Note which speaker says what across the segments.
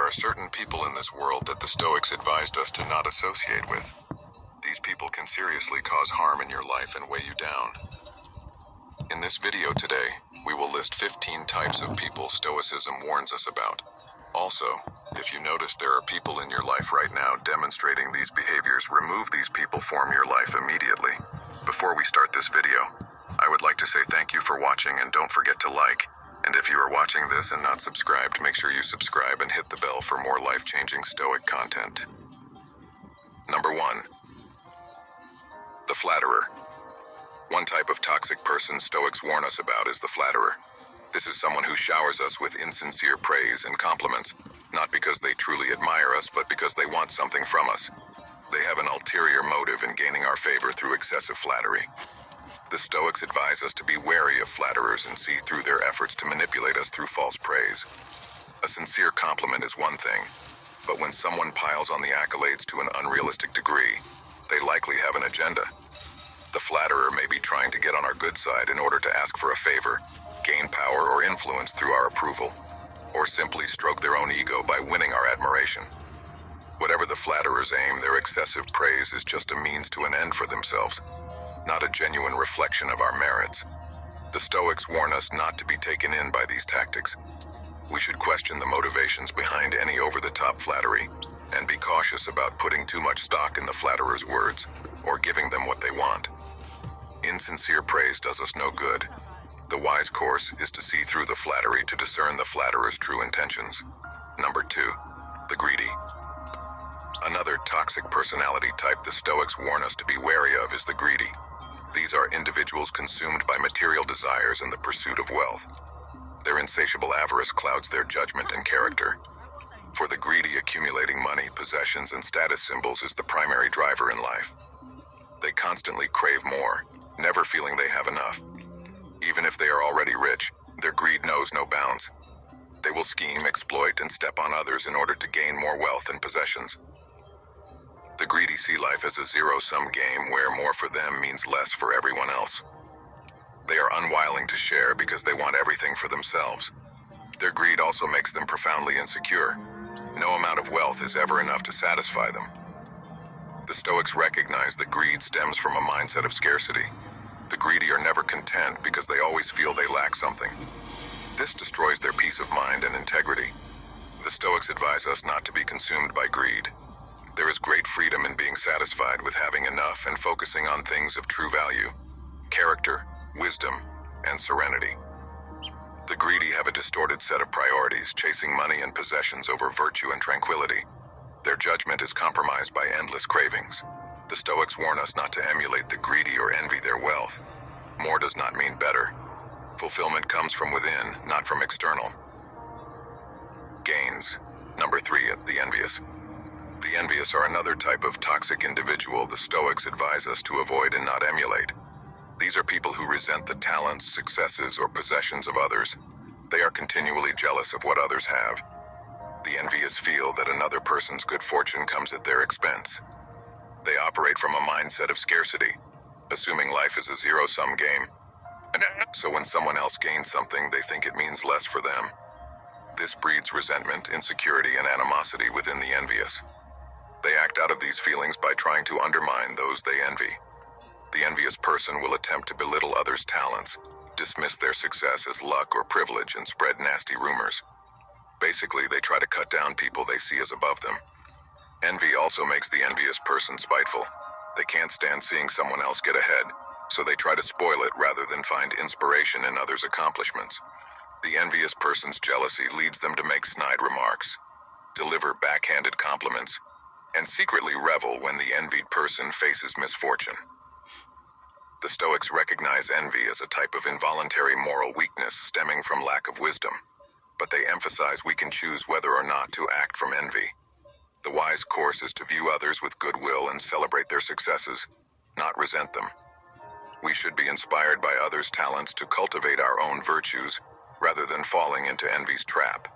Speaker 1: There are certain people in this world that the Stoics advised us to not associate with. These people can seriously cause harm in your life and weigh you down. In this video today, we will list 15 types of people Stoicism warns us about. Also, if you notice there are people in your life right now demonstrating these behaviors, remove these people from your life immediately. Before we start this video, I would like to say thank you for watching and don't forget to like. And if you are watching this and not subscribed, make sure you subscribe and hit the bell for more life-changing Stoic content. Number 1. The flatterer. One type of toxic person Stoics warn us about is the flatterer. This is someone who showers us with insincere praise and compliments, not because they truly admire us, but because they want something from us. They have an ulterior motive in gaining our favor through excessive flattery. The Stoics advise us to be wary of flatterers and see through their efforts to manipulate us through false praise. A sincere compliment is one thing, but when someone piles on the accolades to an unrealistic degree, they likely have an agenda. The flatterer may be trying to get on our good side in order to ask for a favor, gain power or influence through our approval, or simply stroke their own ego by winning our admiration. Whatever the flatterer's aim, their excessive praise is just a means to an end for themselves, not a genuine reflection of our merits. The Stoics warn us not to be taken in by these tactics. We should question the motivations behind any over-the-top flattery, and be cautious about putting too much stock in the flatterer's words, or giving them what they want. Insincere praise does us no good. The wise course is to see through the flattery to discern the flatterer's true intentions. Number 2. The greedy. Another toxic personality type the Stoics warn us to be wary of is the greedy. These are individuals consumed by material desires and the pursuit of wealth. Their insatiable avarice clouds their judgment and character. For the greedy, accumulating money, possessions, and status symbols is the primary driver in life. They constantly crave more, never feeling they have enough. Even if they are already rich, their greed knows no bounds. They will scheme, exploit, and step on others in order to gain more wealth and possessions. The greedy see life as a zero-sum game where more for them means less for everyone else. They are unwilling to share because they want everything for themselves. Their greed also makes them profoundly insecure. No amount of wealth is ever enough to satisfy them. The Stoics recognize that greed stems from a mindset of scarcity. The greedy are never content because they always feel they lack something. This destroys their peace of mind and integrity. The Stoics advise us not to be consumed by greed. There is great freedom in being satisfied with having enough and focusing on things of true value, character, wisdom, and serenity. The greedy have a distorted set of priorities, chasing money and possessions over virtue and tranquility. Their judgment is compromised by endless cravings. The Stoics warn us not to emulate the greedy or envy their wealth. More does not mean better. Fulfillment comes from within, not from external gains. Number 3. The envious. The envious are another type of toxic individual the Stoics advise us to avoid and not emulate. These are people who resent the talents, successes, or possessions of others. They are continually jealous of what others have. The envious feel that another person's good fortune comes at their expense. They operate from a mindset of scarcity, assuming life is a zero-sum game. So when someone else gains something, they think it means less for them. This breeds resentment, insecurity, and animosity within the envious. They act out of these feelings by trying to undermine those they envy. The envious person will attempt to belittle others' talents, dismiss their success as luck or privilege, and spread nasty rumors. Basically, they try to cut down people they see as above them. Envy also makes the envious person spiteful. They can't stand seeing someone else get ahead, so they try to spoil it rather than find inspiration in others' accomplishments. The envious person's jealousy leads them to make snide remarks, deliver backhanded compliments, and secretly revel when the envied person faces misfortune. The Stoics recognize envy as a type of involuntary moral weakness stemming from lack of wisdom, but they emphasize we can choose whether or not to act from envy. The wise course is to view others with goodwill and celebrate their successes, not resent them. We should be inspired by others' talents to cultivate our own virtues, rather than falling into envy's trap.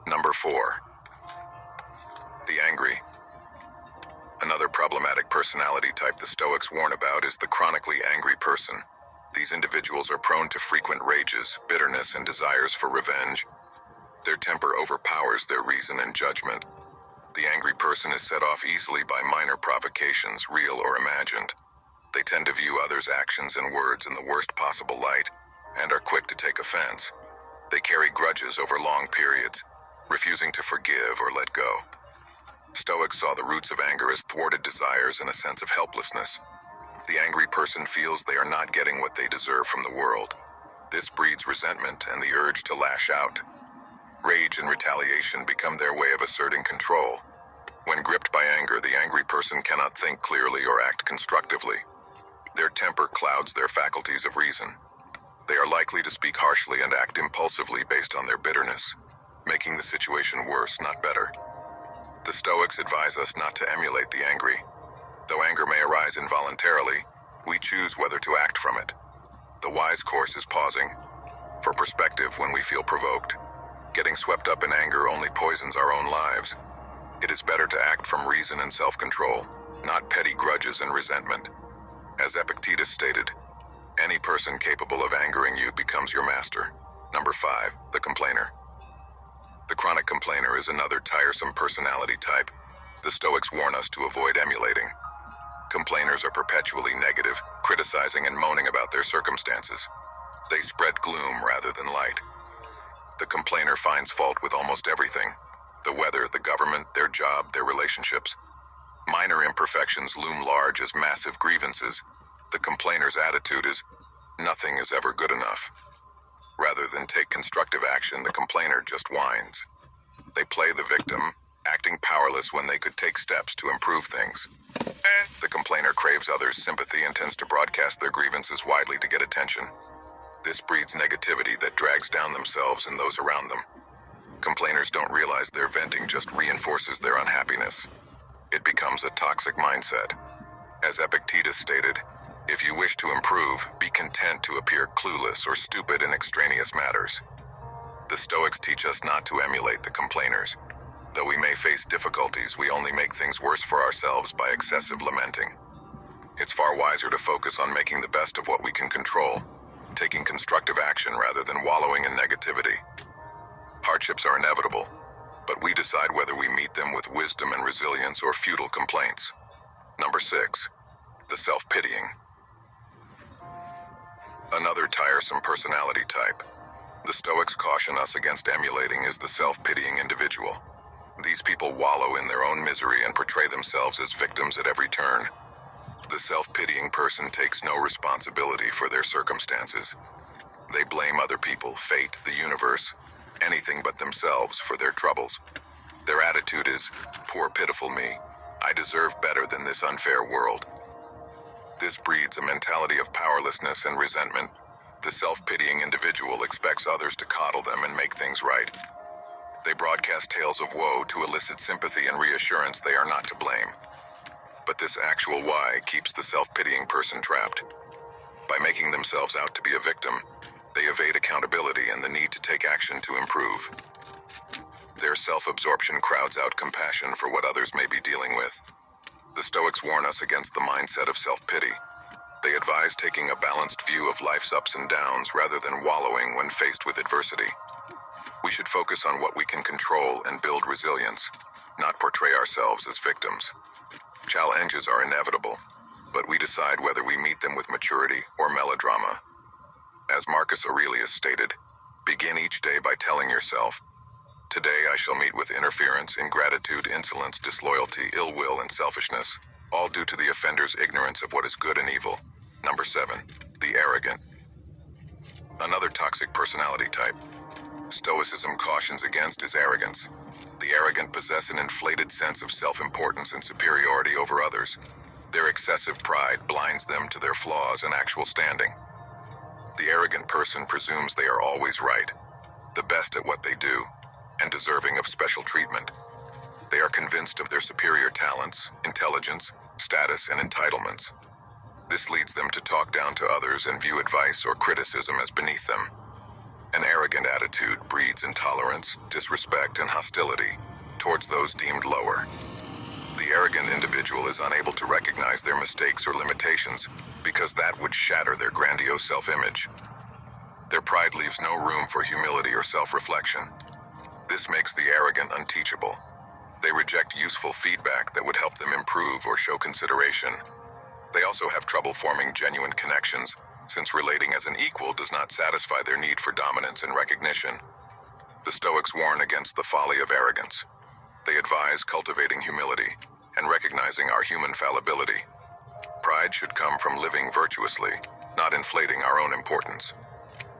Speaker 1: Number 4. The angry. Another problematic personality type the Stoics warn about is the chronically angry person. These individuals are prone to frequent rages, bitterness, and desires for revenge. Their temper overpowers their reason and judgment. The angry person is set off easily by minor provocations, real or imagined. They tend to view others' actions and words in the worst possible light, and are quick to take offense. They carry grudges over long periods, refusing to forgive or let go. Stoics saw the roots of anger as thwarted desires and a sense of helplessness. The angry person feels they are not getting what they deserve from the world. This breeds resentment and the urge to lash out. Rage and retaliation become their way of asserting control. When gripped by anger, the angry person cannot think clearly or act constructively. Their temper clouds their faculties of reason. They are likely to speak harshly and act impulsively based on their bitterness, making the situation worse, not better. The Stoics advise us not to emulate the angry. Though anger may arise involuntarily, we choose whether to act from it. The wise course is pausing. For perspective when we feel provoked. Getting swept up in anger only poisons our own lives. It is better to act from reason and self-control, not petty grudges and resentment. As Epictetus stated, any person capable of angering you becomes your master. Number 5, the complainer. The chronic complainer is another tiresome personality type. The Stoics warn us to avoid emulating. Complainers are perpetually negative, criticizing and moaning about their circumstances. They spread gloom rather than light. The complainer finds fault with almost everything: the weather, the government, their job, their relationships. Minor imperfections loom large as massive grievances. The complainer's attitude is, nothing is ever good enough. Rather than take constructive action, the complainer just whines. They play the victim, acting powerless when they could take steps to improve things. The complainer craves others' sympathy and tends to broadcast their grievances widely to get attention. This breeds negativity that drags down themselves and those around them. Complainers don't realize their venting just reinforces their unhappiness. It becomes a toxic mindset. As Epictetus stated, if you wish to improve, be content to appear clueless or stupid in extraneous matters. The Stoics teach us not to emulate the complainers. Though we may face difficulties, we only make things worse for ourselves by excessive lamenting. It's far wiser to focus on making the best of what we can control, taking constructive action rather than wallowing in negativity. Hardships are inevitable, but we decide whether we meet them with wisdom and resilience or futile complaints. Number 6, the self-pitying. Another tiresome personality type. The Stoics caution us against emulating is the self-pitying individual. These people wallow in their own misery and portray themselves as victims at every turn. The self-pitying person takes no responsibility for their circumstances. They blame other people, fate, the universe, anything but themselves for their troubles. Their attitude is, poor pitiful me, I deserve better than this unfair world. This breeds a mentality of powerlessness and resentment. The self-pitying individual expects others to coddle them and make things right. They broadcast tales of woe to elicit sympathy and reassurance they are not to blame. But this actual why keeps the self-pitying person trapped. By making themselves out to be a victim, they evade accountability and the need to take action to improve. Their self-absorption crowds out compassion for what others may be dealing with. The Stoics warn us against the mindset of self-pity. They advise taking a balanced view of life's ups and downs rather than wallowing when faced with adversity. We should focus on what we can control and build resilience, not portray ourselves as victims. Challenges are inevitable, but we decide whether we meet them with maturity or melodrama. As Marcus Aurelius stated, begin each day by telling yourself, today I shall meet with interference, ingratitude, insolence, disloyalty, ill will, and selfishness, all due to the offender's ignorance of what is good and evil. Number 7, the arrogant. Another toxic personality type Stoicism cautions against is arrogance. The arrogant possess an inflated sense of self-importance and superiority over others. Their excessive pride blinds them to their flaws and actual standing. The arrogant person presumes they are always right, the best at what they do, and deserving of special treatment. They are convinced of their superior talents, intelligence, status, and entitlements. This leads them to talk down to others and view advice or criticism as beneath them. An arrogant attitude breeds intolerance, disrespect, and hostility towards those deemed lower. The arrogant individual is unable to recognize their mistakes or limitations because that would shatter their grandiose self-image. Their pride leaves no room for humility or self-reflection. This makes the arrogant unteachable. They reject useful feedback that would help them improve or show consideration. They also have trouble forming genuine connections, since relating as an equal does not satisfy their need for dominance and recognition. The Stoics warn against the folly of arrogance. They advise cultivating humility and recognizing our human fallibility. Pride should come from living virtuously, not inflating our own importance.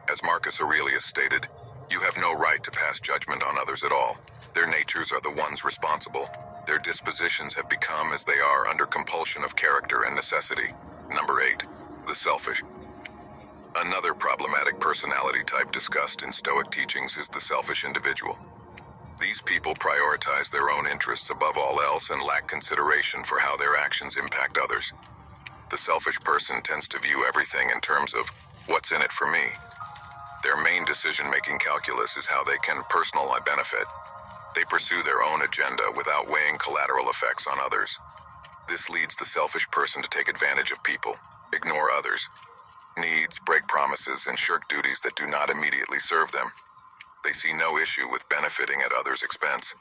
Speaker 1: As Marcus Aurelius stated, "You have no right to pass judgment on others at all. Their natures are the ones responsible. Their dispositions have become as they are under compulsion of character and necessity." Number 8. The selfish. Another problematic personality type discussed in Stoic teachings is the selfish individual. These people prioritize their own interests above all else and lack consideration for how their actions impact others. The selfish person tends to view everything in terms of, "What's in it for me?" Their main decision-making calculus is how they can personally benefit. They pursue their own agenda without weighing collateral effects on others. This leads the selfish person to take advantage of people, ignore others' needs, break promises, and shirk duties that do not immediately serve them. They see no issue with benefiting at others' expense.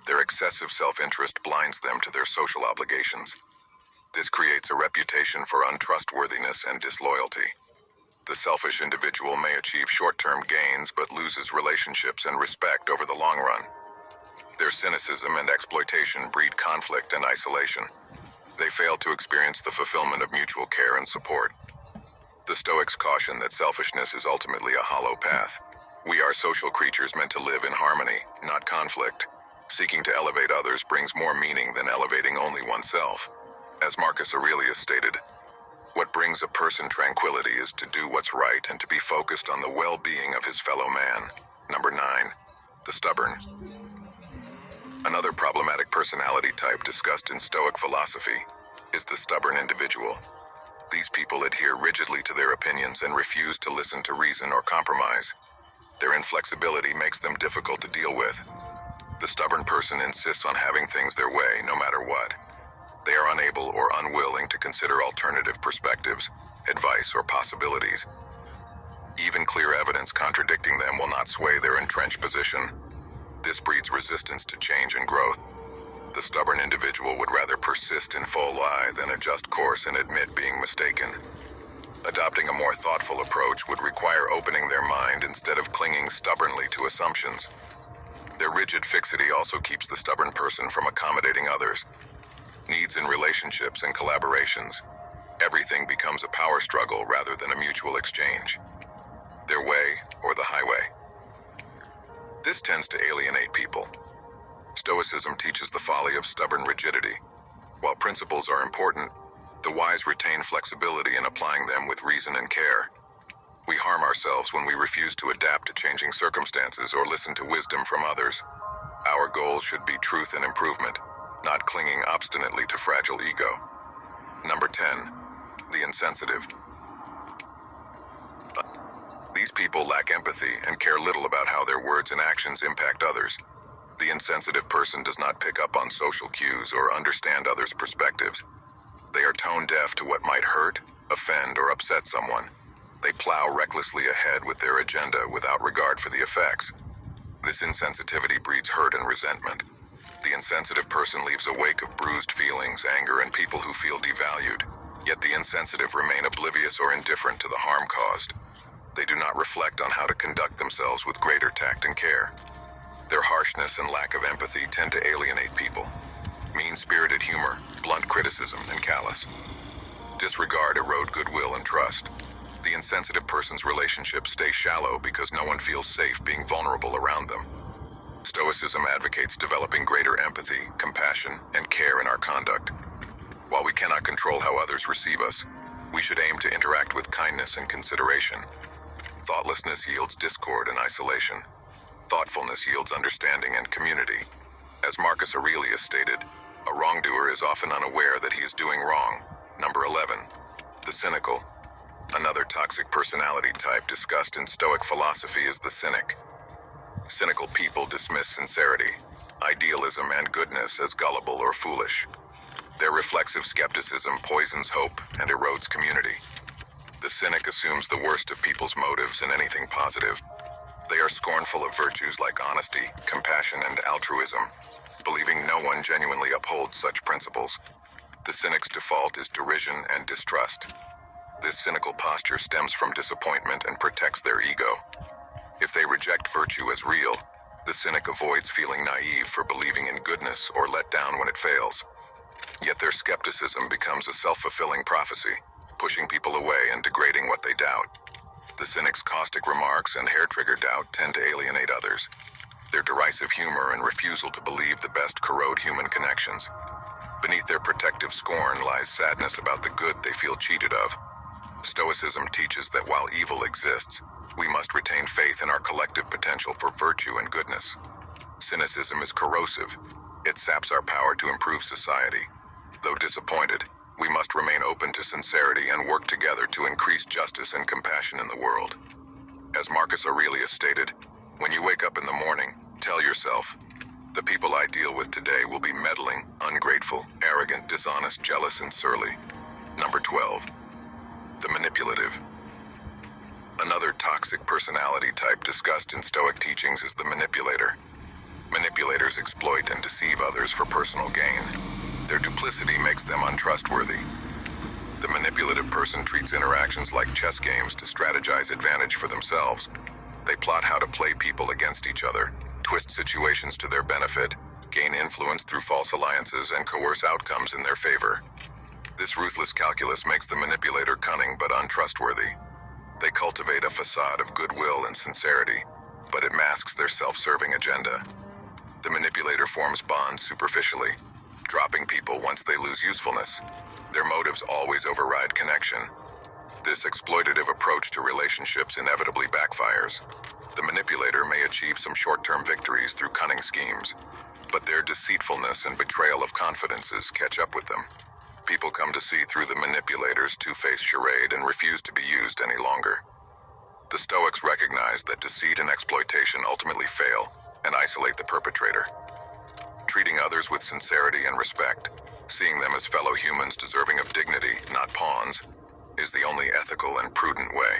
Speaker 1: Their excessive self-interest blinds them to their social obligations. This creates a reputation for untrustworthiness and disloyalty. The selfish individual may achieve short-term gains but loses relationships and respect over the long run. Their cynicism and exploitation breed conflict and isolation. They fail to experience the fulfillment of mutual care and support. The Stoics caution that selfishness is ultimately a hollow path. We are social creatures meant to live in harmony, not conflict. Seeking to elevate others brings more meaning than elevating only oneself. As Marcus Aurelius stated, "What brings a person tranquility is to do what's right and to be focused on the well-being of his fellow man." Number 9. The stubborn. Another problematic personality type discussed in Stoic philosophy is the stubborn individual. These people adhere rigidly to their opinions and refuse to listen to reason or compromise. Their inflexibility makes them difficult to deal with. The stubborn person insists on having things their way, no matter what. They are unable or unwilling to consider alternative perspectives, advice, or possibilities. Even clear evidence contradicting them will not sway their entrenched position. This breeds resistance to change and growth. The stubborn individual would rather persist in full lie than adjust course and admit being mistaken. Adopting a more thoughtful approach would require opening their mind instead of clinging stubbornly to assumptions. Their rigid fixity also keeps the stubborn person from accommodating others' needs in relationships and collaborations. Everything becomes a power struggle rather than a mutual exchange. Their way or the highway. This tends to alienate people. Stoicism teaches the folly of stubborn rigidity. While principles are important, the wise retain flexibility in applying them with reason and care. We harm ourselves when we refuse to adapt to changing circumstances or listen to wisdom from others. Our goals should be truth and improvement, not clinging obstinately to fragile ego. Number 10. The insensitive. These people lack empathy and care little about how their words and actions impact others. The insensitive person does not pick up on social cues or understand others' perspectives. They are tone deaf to what might hurt, offend, or upset someone. They plow recklessly ahead with their agenda without regard for the effects. This insensitivity breeds hurt and resentment. The insensitive person leaves a wake of bruised feelings, anger, and people who feel devalued. Yet the insensitive remain oblivious or indifferent to the harm caused. They do not reflect on how to conduct themselves with greater tact and care. Their harshness and lack of empathy tend to alienate people. Mean-spirited humor, blunt criticism, and callous disregard erode goodwill and trust. The insensitive person's relationships stay shallow because no one feels safe being vulnerable around them. Stoicism advocates developing greater empathy, compassion, and care in our conduct. While we cannot control how others receive us, we should aim to interact with kindness and consideration. Thoughtlessness yields discord and isolation. Thoughtfulness yields understanding and community. As Marcus Aurelius stated, a wrongdoer is often unaware that he is doing wrong. Number 11. The cynical. Another toxic personality type discussed in Stoic philosophy is the cynic. Cynical people dismiss sincerity, idealism, and goodness as gullible or foolish. Their reflexive skepticism poisons hope and erodes community. The cynic assumes the worst of people's motives in anything positive. They are scornful of virtues like honesty, compassion, and altruism, believing no one genuinely upholds such principles. The cynic's default is derision and distrust. This cynical posture stems from disappointment and protects their ego. If they reject virtue as real, the cynic avoids feeling naive for believing in goodness or let down when it fails. Yet their skepticism becomes a self-fulfilling prophecy, pushing people away and degrading what they doubt. The cynic's caustic remarks and hair-trigger doubt tend to alienate others. Their derisive humor and refusal to believe the best corrode human connections. Beneath their protective scorn lies sadness about the good they feel cheated of. Stoicism teaches that while evil exists, we must retain faith in our collective potential for virtue and goodness. Cynicism is corrosive. It saps our power to improve society. Though disappointed, we must remain open to sincerity and work together to increase justice and compassion in the world. As Marcus Aurelius stated, when you wake up in the morning, tell yourself, the people I deal with today will be meddling, ungrateful, arrogant, dishonest, jealous, and surly. Number 12. The manipulative. Another toxic personality type discussed in Stoic teachings is the manipulator. Manipulators exploit and deceive others for personal gain. Their duplicity makes them untrustworthy. The manipulative person treats interactions like chess games to strategize advantage for themselves. They plot how to play people against each other, twist situations to their benefit, gain influence through false alliances, and coerce outcomes in their favor. This ruthless calculus makes the manipulator cunning but untrustworthy. They cultivate a facade of goodwill and sincerity, but it masks their self-serving agenda. The manipulator forms bonds superficially, dropping people once they lose usefulness. Their motives always override connection. This exploitative approach to relationships inevitably backfires. The manipulator may achieve some short-term victories through cunning schemes, but their deceitfulness and betrayal of confidences catch up with them. People come to see through the manipulator's two-faced charade and refuse to be used any longer. The Stoics recognize that deceit and exploitation ultimately fail and isolate the perpetrator. Treating others with sincerity and respect, seeing them as fellow humans deserving of dignity, not pawns, is the only ethical and prudent way.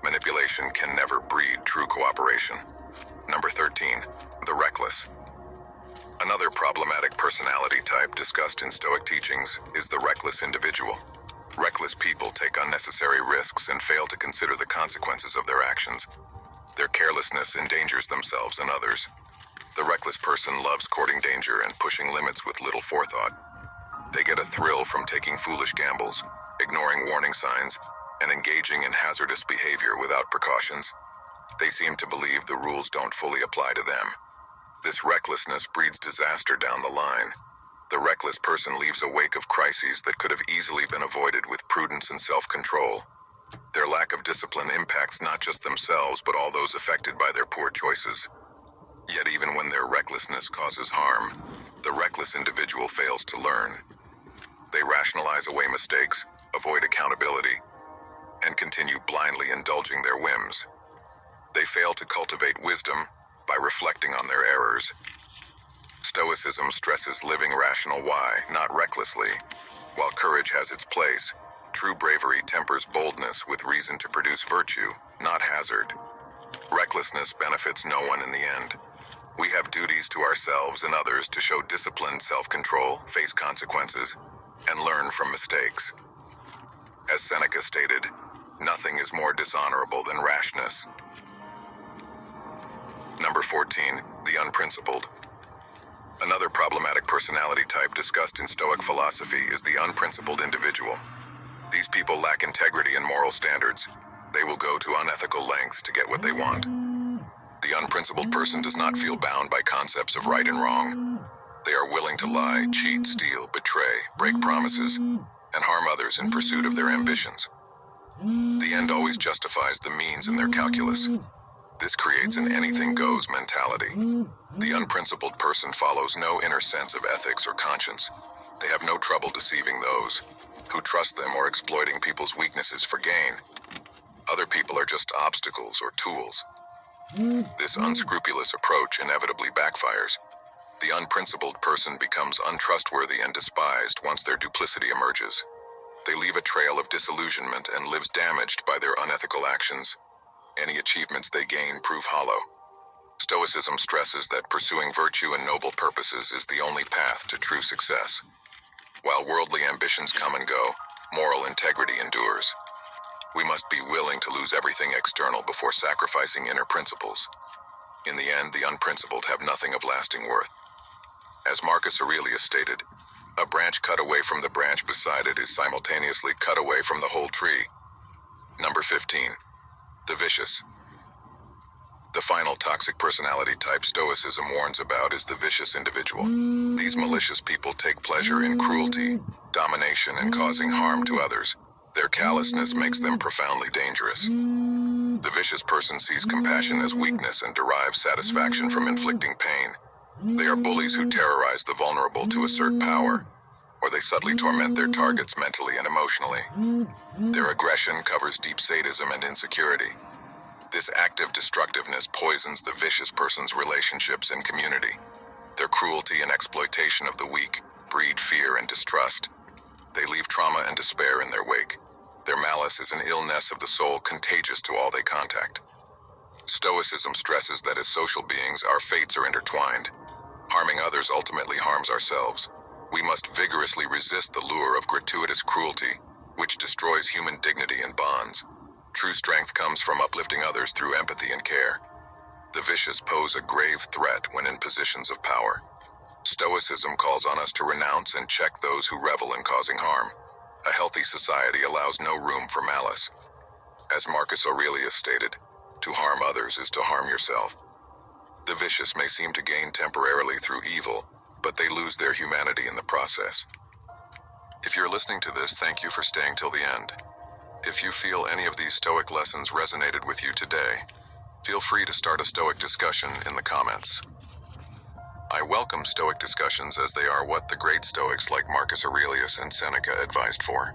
Speaker 1: Manipulation can never breed true cooperation. Number 13. The reckless. Another problematic personality type discussed in Stoic teachings is the reckless individual. Reckless people take unnecessary risks and fail to consider the consequences of their actions. Their carelessness endangers themselves and others. The reckless person loves courting danger and pushing limits with little forethought. They get a thrill from taking foolish gambles, ignoring warning signs, and engaging in hazardous behavior without precautions. They seem to believe the rules don't fully apply to them. This recklessness breeds disaster down the line. The reckless person leaves a wake of crises that could have easily been avoided with prudence and self-control. Their lack of discipline impacts not just themselves but all those affected by their poor choices. Yet even when their recklessness causes harm, the reckless individual fails to learn. They rationalize away mistakes, avoid accountability, and continue blindly indulging their whims. They fail to cultivate wisdom by reflecting on their errors. Stoicism stresses living rational why, not recklessly. While courage has its place, true bravery tempers boldness with reason to produce virtue, not hazard. Recklessness benefits no one in the end. We have duties to ourselves and others to show disciplined self-control, face consequences, and learn from mistakes. As Seneca stated, nothing is more dishonorable than rashness. Number 14. The unprincipled. Another problematic personality type discussed in Stoic philosophy is the unprincipled individual. These people lack integrity and moral standards. They will go to unethical lengths to get what they want. The unprincipled person does not feel bound by concepts of right and wrong. They are willing to lie, cheat, steal, betray, break promises, and harm others in pursuit of their ambitions. The end always justifies the means in their calculus. This creates an anything-goes mentality. The unprincipled person follows no inner sense of ethics or conscience. They have no trouble deceiving those who trust them or exploiting people's weaknesses for gain. Other people are just obstacles or tools. This unscrupulous approach inevitably backfires. The unprincipled person becomes untrustworthy and despised once their duplicity emerges. They leave a trail of disillusionment and lives damaged by their unethical actions. Any achievements they gain prove hollow. Stoicism stresses that pursuing virtue and noble purposes is the only path to true success. While worldly ambitions come and go, moral integrity endures. We must be willing to lose everything external before sacrificing inner principles. In the end, the unprincipled have nothing of lasting worth. As Marcus Aurelius stated, a branch cut away from the branch beside it is simultaneously cut away from the whole tree. Number 15. The vicious. The final toxic personality type Stoicism warns about is the vicious individual. These malicious people take pleasure in cruelty, domination, and causing harm to others. Their callousness makes them profoundly dangerous. The vicious person sees compassion as weakness and derives satisfaction from inflicting pain. They are bullies who terrorize the vulnerable to assert power, or they subtly torment their targets mentally and emotionally. Their aggression covers deep sadism and insecurity. This active destructiveness poisons the vicious person's relationships and community. Their cruelty and exploitation of the weak breed fear and distrust. They leave trauma and despair in their wake. Their malice is an illness of the soul contagious to all they contact. Stoicism stresses that as social beings, our fates are intertwined. Harming others ultimately harms ourselves. We must vigorously resist the lure of gratuitous cruelty, which destroys human dignity and bonds. True strength comes from uplifting others through empathy and care. The vicious pose a grave threat when in positions of power. Stoicism calls on us to renounce and check those who revel in causing harm. A healthy society allows no room for malice. As Marcus Aurelius stated, to harm others is to harm yourself. The vicious may seem to gain temporarily through evil, but they lose their humanity in the process. If you're listening to this, thank you for staying till the end. If you feel any of these Stoic lessons resonated with you today, feel free to start a Stoic discussion in the comments. I welcome Stoic discussions as they are what the great Stoics like Marcus Aurelius and Seneca advised for.